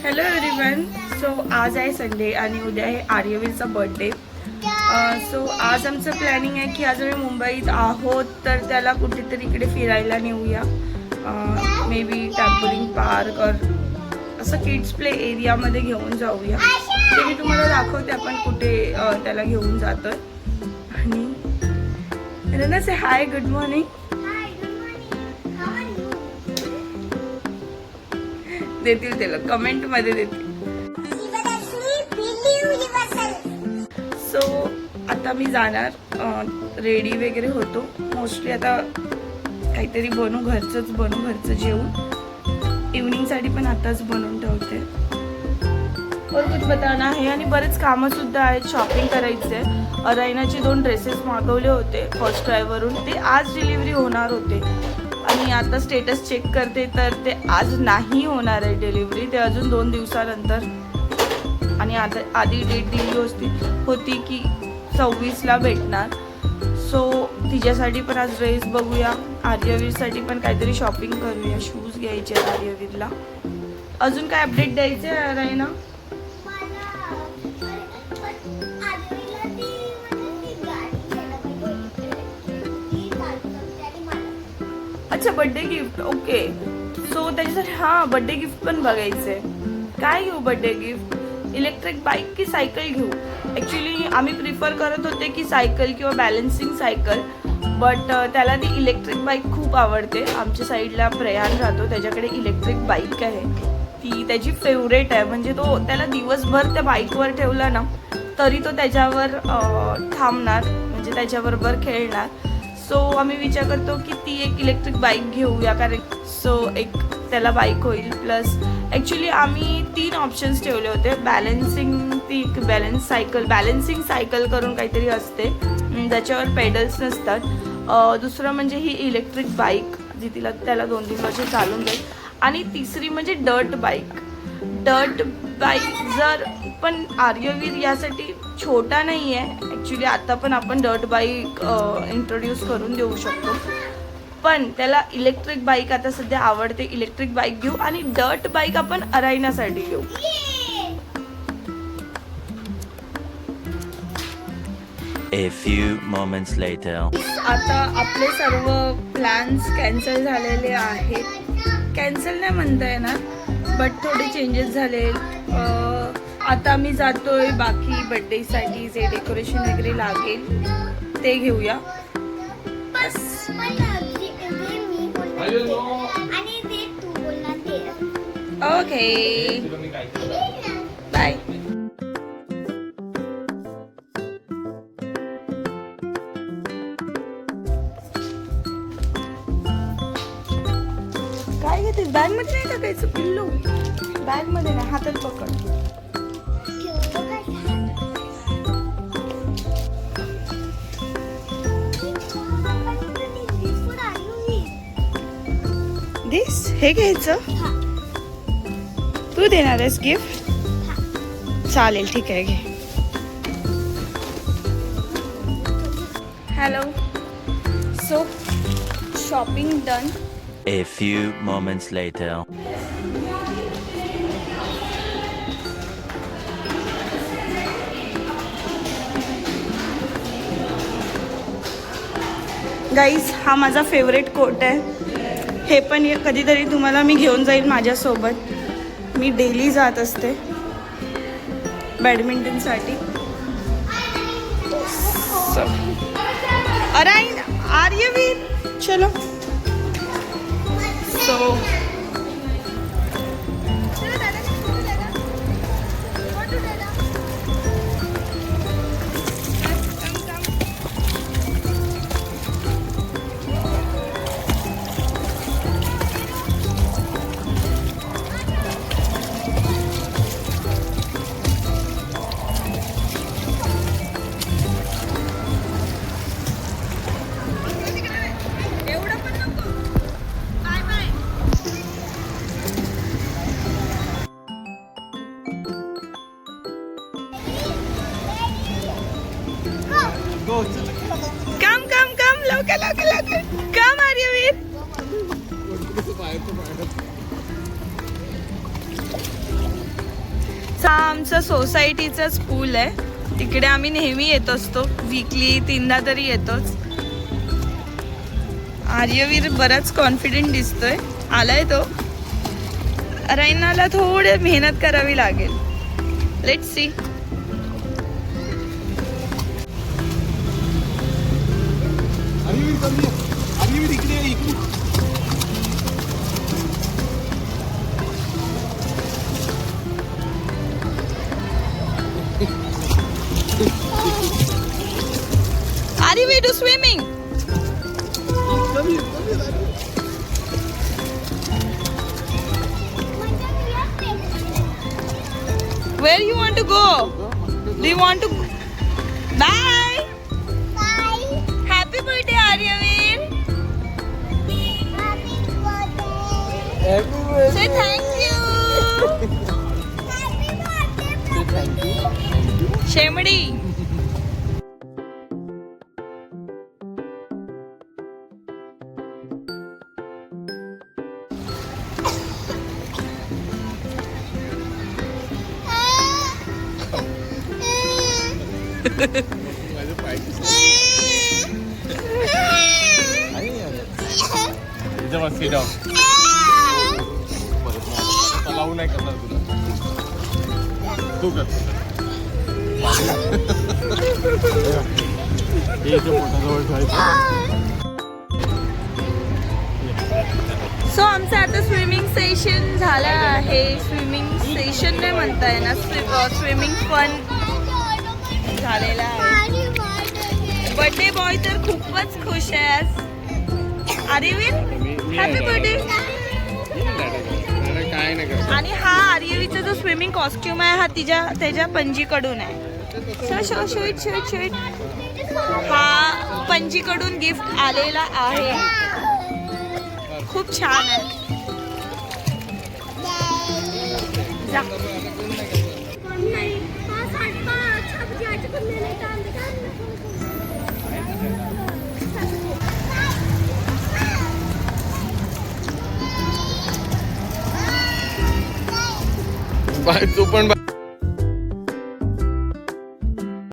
Hello everyone. So आज आहे Sunday आणि उद्या आहे आर्यवीरचा बर्थडे. सो आज आमचं प्लॅनिंग आहे की आज आम्ही मुंबईत आहोत तर त्याला कुठेतरी इकडे फिरायला नेऊया. मे बी टॅम्पोलिन पार्क और असं किड्स प्ले एरियामध्ये घेऊन जाऊया. ते मी तुम्हाला दाखवते आपण कुठे त्याला घेऊन जातोय. आणि रना से हाय, गुड मॉर्निंग. देतील त्याला कमेंट मध्ये देतील. सो आता मी जाणार, रेडी वगैरे होतो. मोस्टली आता काहीतरी घरचं जेवण इव्हनिंगसाठी पण आताच बनवून ठेवते. और कुछ बताना आहे आणि बरेच कामं सुद्धा आहेत. शॉपिंग करायचं आहे. अरायनाचे 2 ड्रेसेस मागवले होते फर्स्ट ट्रायवरून, ते आज डिलिव्हरी होणार होते आणि आता स्टेटस चेक करते तर ते आज नाही होणार आहे डिलिव्हरी, ते अजून 2 दिवसानंतर. आणि आता आधी डेट दिली होती की 26ला भेटणार. सो तिच्यासाठी पण आज ड्रेस बघूया. आर्यवीरसाठी पण काहीतरी शॉपिंग करूया. शूज घ्यायचे आहेत आर्यवीरला. अजून काय अपडेट द्यायचं आहे ना? अच्छा, बर्थडे गिफ्ट. ओके. सो त्याच्यासाठी बर्थडे गिफ्ट पण बघायचं आहे. काय घेऊ बर्थडे गिफ्ट? इलेक्ट्रिक बाईक की सायकल घेऊ? ॲक्च्युली आम्ही प्रिफर करत होते की सायकल किंवा बॅलन्सिंग सायकल, बट त्याला ती इलेक्ट्रिक बाईक खूप आवडते. आमच्या साईडला प्रयाण राहतो, त्याच्याकडे इलेक्ट्रिक बाईक आहे. ती त्याची फेवरेट आहे. म्हणजे तो त्याला दिवसभर त्या बाईकवर ठेवला ना तरी तो त्याच्यावर थांबणार, म्हणजे त्याच्याबरोबर खेळणार. सो आम्ही विचार करतो की ती एक इलेक्ट्रिक बाईक घेऊया, कारण सो एक त्याला बाईक होईल. प्लस ॲक्च्युली आम्ही 3 ऑप्शन्स ठेवले होते. बॅलन्सिंग सायकल करून काहीतरी असते ज्याच्यावर पेडल्स नसतात. दुसरं म्हणजे ही इलेक्ट्रिक बाईक जी त्याला 2-3 वर्ष चालून जाईल. आणि तिसरी म्हणजे डर्ट बाईक. जर पण आर्यवीर यासाठी छोटा नाही आहे ॲक्च्युली. आता पण आपण डर्ट बाईक इंट्रोड्यूस करून देऊ शकतो, पण त्याला इलेक्ट्रिक बाईक आता सध्या आवडते. इलेक्ट्रिक बाईक घेऊ आणि डर्ट बाईक आपण अरायनासाठी घेऊ. A few moments later. आता आपले सर्व प्लॅन्स कॅन्सल झालेले आहेत. कॅन्सल नाही म्हणता येणार, बट थोडे चेंजेस झाले. आता मी जातोय बाकी बर्थडेसाठी जे डेकोरेशन वगैरे लागेल ते घेऊया. Okay, bye. काय घेते? बॅग मध्ये नाही टाकायचं पिल्लू. बॅग मध्ये नाही, हातात पकड. दिस हे घ्यायचं. तू देणार आहेस गिफ्ट? चालेल, ठीक आहे, घे. Hello. So shopping done. A few moments later. Guys, हा माझा फेवरेट कोट आहे. हे पण कधीतरी तुम्हाला मी घेऊन जाईल माझ्यासोबत. मी डेली जात असते बॅडमिंटनसाठी. आर्यवीर, चलो. सो कम लवकर कम आर्यवीर. हा आमचा सोसायटीचाच पूल आहे. तिकडे आम्ही नेहमी येत असतो. वीकली 3दा तरी येतोच. आर्यवीर बराच कॉन्फिडेंट दिसतोय. आलाय तो. रैनाला थोडी मेहनत करावी लागेल. Let's see. Ariyveer, do swimming. Where you want to go? Do you want to? Bye. Bye. Happy birthday, Ariyveer. Happy birthday. Say thank you. Happy birthday. Shemdi. sit down. लावू नाही करणार तुला. तू कर. पोटाजवळ ठेवायचं. सो आमचं आता स्विमिंग सेशन झालं आहे. स्विमिंग सेशन नाही म्हणता येणार, स्विमिंग फन झालेला आहे. बर्थडे बॉय तर खूपच खुश आहे आज. Aryaveer happy birthday. काय नाही करत. आणि हा आर्यवीचा जो स्विमिंग कॉस्ट्युम आहे हा त्याच्या पणजीकडून आहे. शोईट हा पणजीकडून गिफ्ट आलेला आहे. खूप छान आहे. जा. बाय तू पण